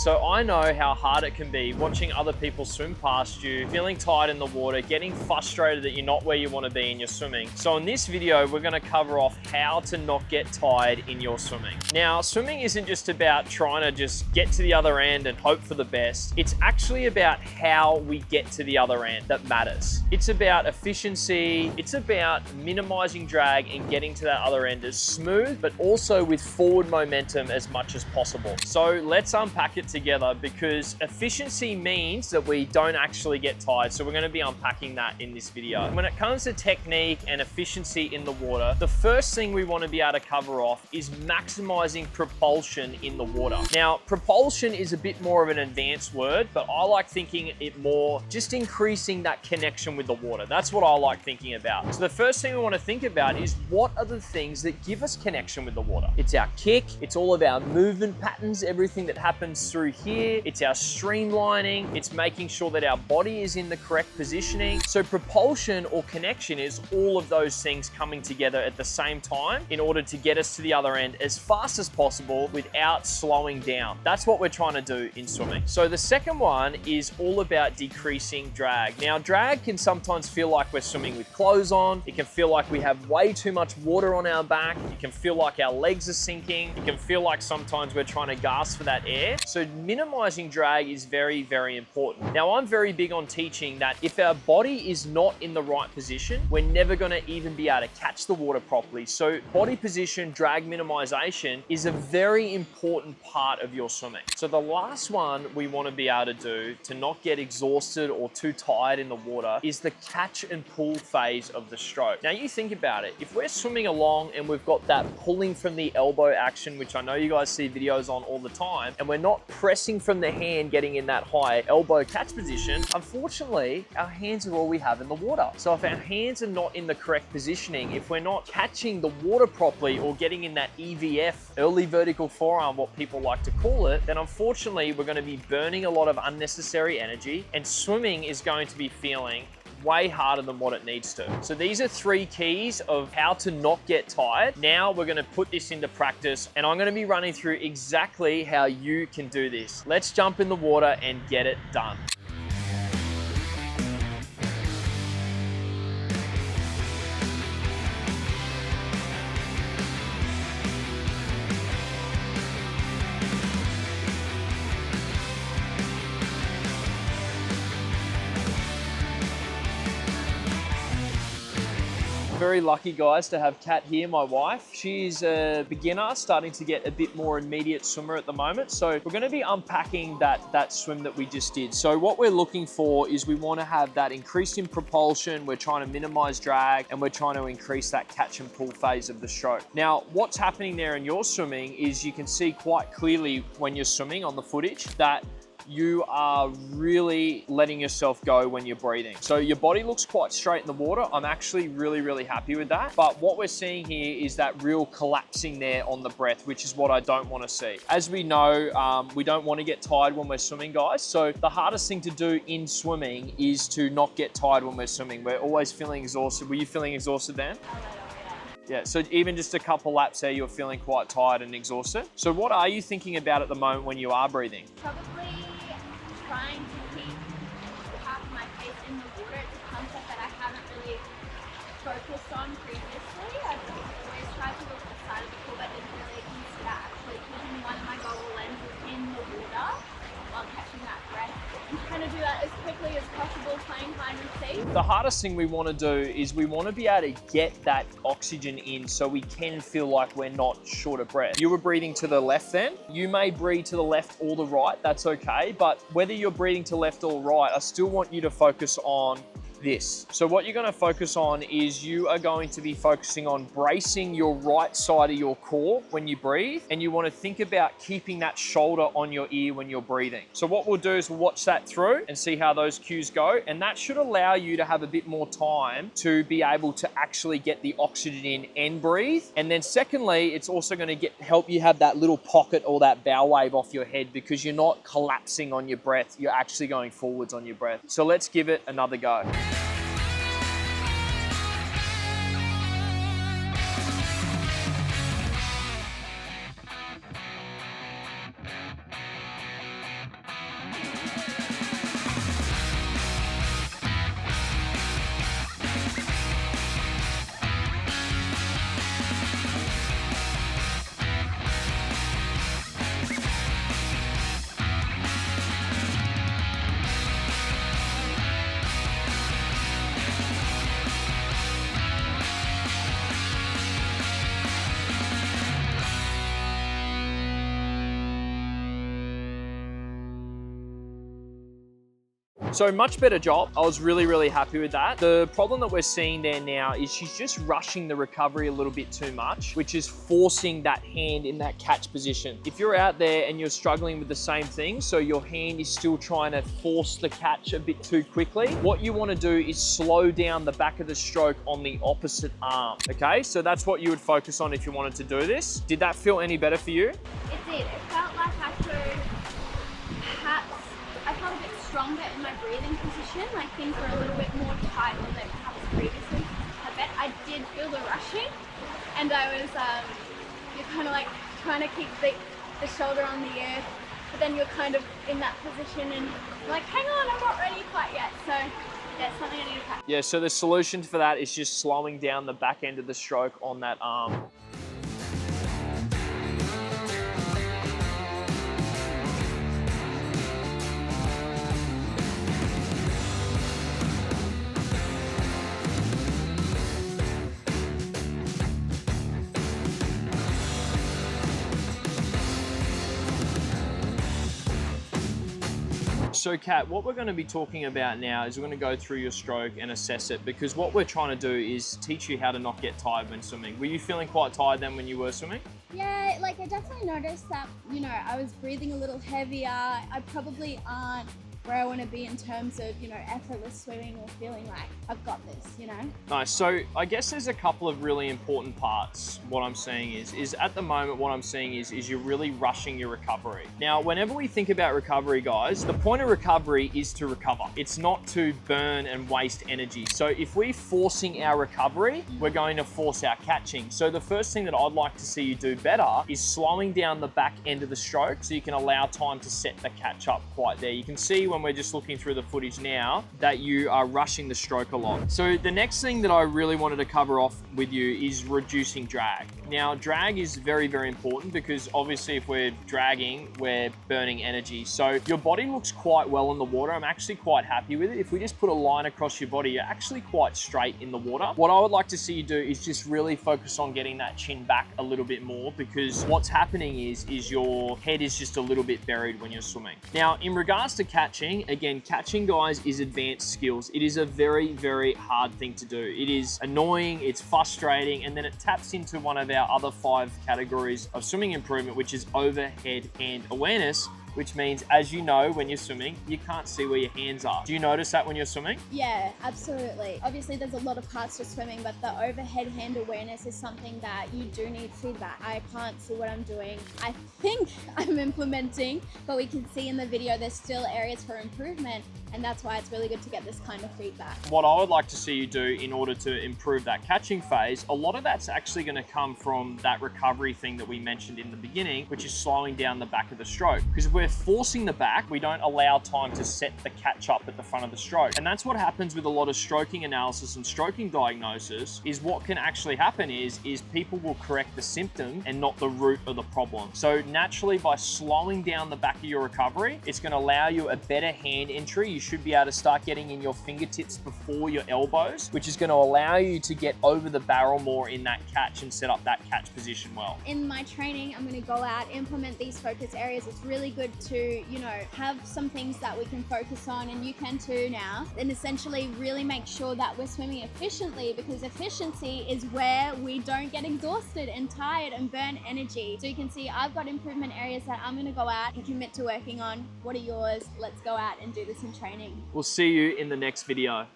So I know how hard it can be watching other people swim past you, feeling tired in the water, getting frustrated that you're not where you want to be in your swimming. So in this video, we're going to cover off how to not get tired in your swimming. Now, swimming isn't just about trying to just get to the other end and hope for the best. It's actually about how we get to the other end that matters. It's about efficiency. It's about minimizing drag and getting to that other end as smooth, but also with forward momentum as much as possible. So let's unpack it together, because efficiency means that we don't actually get tired. So we're going to be unpacking that in this video. When it comes to technique and efficiency in the water, the first thing we want to be able to cover off is maximizing propulsion in the water. Now, propulsion is a bit more of an advanced word, but I like thinking it more just increasing that connection with the water. That's what I like thinking about. So the first thing we want to think about is, what are the things that give us connection with the water? It's our kick. It's all of our movement patterns, everything that happens through here. It's our streamlining. It's making sure that our body is in the correct positioning. So propulsion or connection is all of those things coming together at the same time in order to get us to the other end as fast as possible without slowing down. That's what we're trying to do in swimming. So the second one is all about decreasing drag. Now, drag can sometimes feel like we're swimming with clothes on. It can feel like we have way too much water on our back. It can feel like our legs are sinking. It can feel like sometimes we're trying to gasp for that air. So minimizing drag is very, very important. Now, I'm very big on teaching that if our body is not in the right position, we're never going to even be able to catch the water properly. So body position, drag minimization is a very important part of your swimming. So the last one we want to be able to do to not get exhausted or too tired in the water is the catch and pull phase of the stroke. Now, you think about it. If we're swimming along and we've got that pulling from the elbow action, which I know you guys see videos on all the time, and we're not pressing from the hand, getting in that high elbow catch position, unfortunately, our hands are all we have in the water. So if our hands are not in the correct positioning, if we're not catching the water properly or getting in that EVF, early vertical forearm, what people like to call it, then unfortunately, we're going to be burning a lot of unnecessary energy, and swimming is going to be feeling way harder than what it needs to. So these are 3 keys of how to not get tired. Now we're going to put this into practice, and I'm going to be running through exactly how you can do this. Let's jump in the water and get it done. Very lucky, guys, to have Kat here, my wife. She's a beginner, starting to get a bit more immediate swimmer at the moment. So we're going to be unpacking that swim that we just did. So what we're looking for is we want to have that increase in propulsion. We're trying to minimize drag, and we're trying to increase that catch and pull phase of the stroke. Now, what's happening there in your swimming is you can see quite clearly when you're swimming on the footage that you are really letting yourself go when you're breathing. So your body looks quite straight in the water. I'm actually really, really happy with that. But what we're seeing here is that real collapsing there on the breath, which is what I don't want to see. As we know, we don't want to get tired when we're swimming, guys. So the hardest thing to do in swimming is to not get tired when we're swimming. We're always feeling exhausted. Were you feeling exhausted then? Yeah, so even just a couple laps there, you're feeling quite tired and exhausted. So what are you thinking about at the moment when you are breathing? Probably trying to keep half my face in the water. It's a concept that I haven't really focused on previously. I've always tried to look at the side of the pool, but didn't really consider actually keeping one of my goggle lenses in the water while catching that breath. I'm trying to do that as quickly as possible, playing hide and seek. The hardest thing we want to do is we want to be able to get that oxygen in so we can feel like we're not short of breath. You were breathing to the left then. You may breathe to the left or the right, that's okay. But whether you're breathing to left or right, I still want you to focus on this. So what you're going to focus on is you are going to be focusing on bracing your right side of your core when you breathe, and you want to think about keeping that shoulder on your ear when you're breathing. So what we'll do is we'll watch that through and see how those cues go, and that should allow you to have a bit more time to be able to actually get the oxygen in and breathe. And then secondly, it's also going to help you have that little pocket or that bow wave off your head, because you're not collapsing on your breath, you're actually going forwards on your breath. So let's give it another go. So much better job. I was really happy with that. The problem that we're seeing there now is she's just rushing the recovery a little bit too much, which is forcing that hand in that catch position. If you're out there and you're struggling with the same thing, so your hand is still trying to force the catch a bit too quickly, what you want to do is slow down the back of the stroke on the opposite arm. Okay, so that's what you would focus on if you wanted to do this. Did that feel any better for you? It did. It felt like I could perhaps, I felt a bit stronger in my breathing position, like things were a little bit more tight than they perhaps previously. I bet I did feel the rushing, and I was, you're kind of like trying to keep the shoulder on the earth, but then you're kind of in that position and you're like, hang on, I'm not ready quite yet. So that's something I need to practice. Yeah, so the solution for that is just slowing down the back end of the stroke on that arm. So Kat, what we're going to be talking about now is we're going to go through your stroke and assess it, because what we're trying to do is teach you how to not get tired when swimming. Were you feeling quite tired then when you were swimming? Yeah, like I definitely noticed that, you know, I was breathing a little heavier. I probably aren't where I want to be in terms of, you know, effortless swimming or feeling like I've got this, you know? Nice. So I guess there's a couple of really important parts. What I'm saying is at the moment, what I'm seeing is you're really rushing your recovery. Now, whenever we think about recovery, guys, the point of recovery is to recover. It's not to burn and waste energy. So if we're forcing our recovery, we're going to force our catching. So the first thing that I'd like to see you do better is slowing down the back end of the stroke so you can allow time to set the catch up quite there. You can see when we're just looking through the footage now that you are rushing the stroke a lot. So the next thing that I really wanted to cover off with you is reducing drag. Now, drag is very important because obviously if we're dragging, we're burning energy. So your body looks quite well in the water. I'm actually quite happy with it. If we just put a line across your body, you're actually quite straight in the water. What I would like to see you do is just really focus on getting that chin back a little bit more, because what's happening is your head is just a little bit buried when you're swimming. Now, in regards to catching, again, catching, guys, is advanced skills. It is a very hard thing to do. It is annoying, it's frustrating, and then it taps into one of our other 5 categories of swimming improvement, which is overhead hand awareness, which means, as you know, when you're swimming, you can't see where your hands are. Do you notice that when you're swimming? Yeah, absolutely. Obviously, there's a lot of parts to swimming, but the overhead hand awareness is something that you do need feedback. I can't see what I'm doing. I think I'm implementing, but we can see in the video there's still areas for improvement, and that's why it's really good to get this kind of feedback. What I would like to see you do in order to improve that catching phase, a lot of that's actually going to come from that recovery thing that we mentioned in the beginning, which is slowing down the back of the stroke. Because if we're forcing the back, we don't allow time to set the catch up at the front of the stroke. And that's what happens with a lot of stroking analysis and stroking diagnosis, is what can actually happen is people will correct the symptom and not the root of the problem. So naturally, by slowing down the back of your recovery, it's going to allow you a better hand entry. You should be able to start getting in your fingertips before your elbows, which is going to allow you to get over the barrel more in that catch and set up that catch position well. In my training, I'm going to go out, implement these focus areas. It's really good to, you know, have some things that we can focus on, and you can too now, and essentially really make sure that we're swimming efficiently, because efficiency is where we don't get exhausted and tired and burn energy. So you can see I've got improvement areas that I'm going to go out and commit to working on. What are yours? Let's go out and do this in training. We'll see you in the next video.